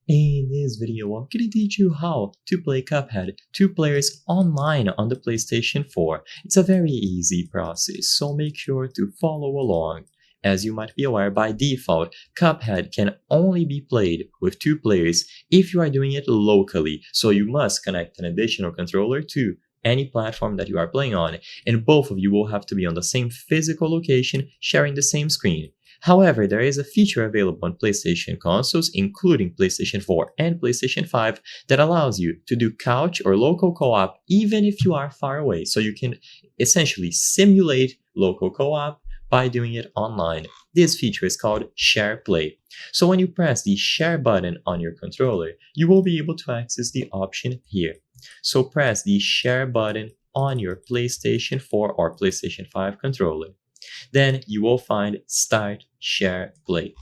In this video, I'm going to teach you how to play Cuphead 2 players online on the PlayStation 4. It's a very easy process, so make sure to follow along. As you might be aware, by default, Cuphead can only be played with 2 players if you are doing it locally, so you must connect an additional controller to any platform that you are playing on, and both of you will have to be on the same physical location, sharing the same screen. However, there is a feature available on PlayStation consoles, including PlayStation 4 and PlayStation 5, that allows you to do couch or local co-op even if you are far away. So you can essentially simulate local co-op by doing it online. This feature is called Share Play. So when you press the Share button on your controller, you will be able to access the option here. So press the Share button on your PlayStation 4 or PlayStation 5 controller. Then you will find Start Share Play.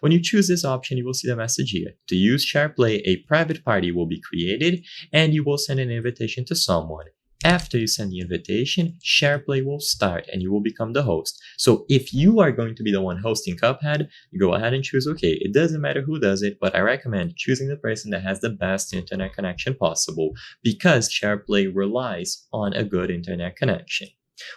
When you choose this option, you will see the message here. To use Share Play, a private party will be created and you will send an invitation to someone. After you send the invitation, Share Play will start and you will become the host. So if you are going to be the one hosting Cuphead, you go ahead and choose OK. It doesn't matter who does it, but I recommend choosing the person that has the best internet connection possible because Share Play relies on a good internet connection.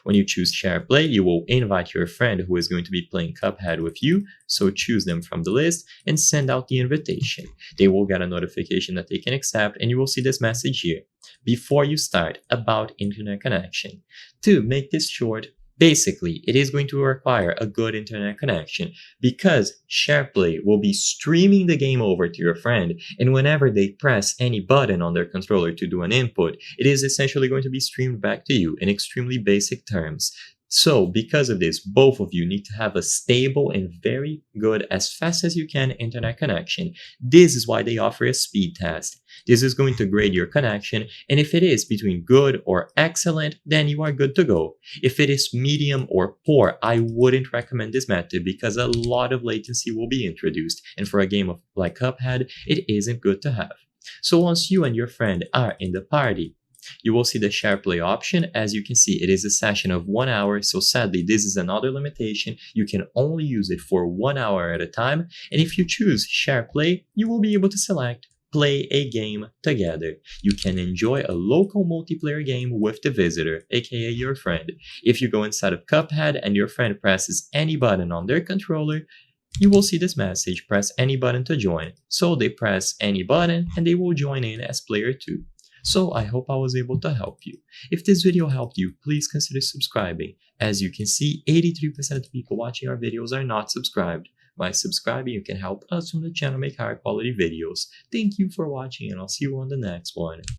When you choose Share Play, you will invite your friend who is going to be playing Cuphead with you, so choose them from the list and send out the invitation. They will get a notification that they can accept and you will see this message here. Before you start, about internet connection. To make this short, basically, it is going to require a good internet connection because SharePlay will be streaming the game over to your friend, and whenever they press any button on their controller to do an input, it is essentially going to be streamed back to you in extremely basic terms. So, because of this, both of you need to have a stable and very good, as fast as you can, internet connection. This is why they offer a speed test. This is going to grade your connection, and if it is between good or excellent, then you are good to go. If it is medium or poor, I wouldn't recommend this method because a lot of latency will be introduced, and for a game like Cuphead, it isn't good to have. So once you and your friend are in the party, you will see the Share Play option. As you can see, it is a session of 1 hour, so sadly this is another limitation. You can only use it for 1 hour at a time, and if you choose Share Play, you will be able to select Play a Game Together. You can enjoy a local multiplayer game with the visitor, aka your friend. If you go inside of Cuphead and your friend presses any button on their controller, you will see this message, press any button to join. So they press any button and they will join in as player 2. So I hope I was able to help you. If this video helped you, please consider subscribing. As you can see, 83% of the people watching our videos are not subscribed. By subscribing, you can help us from the channel make higher quality videos. Thank you for watching and I'll see you on the next one.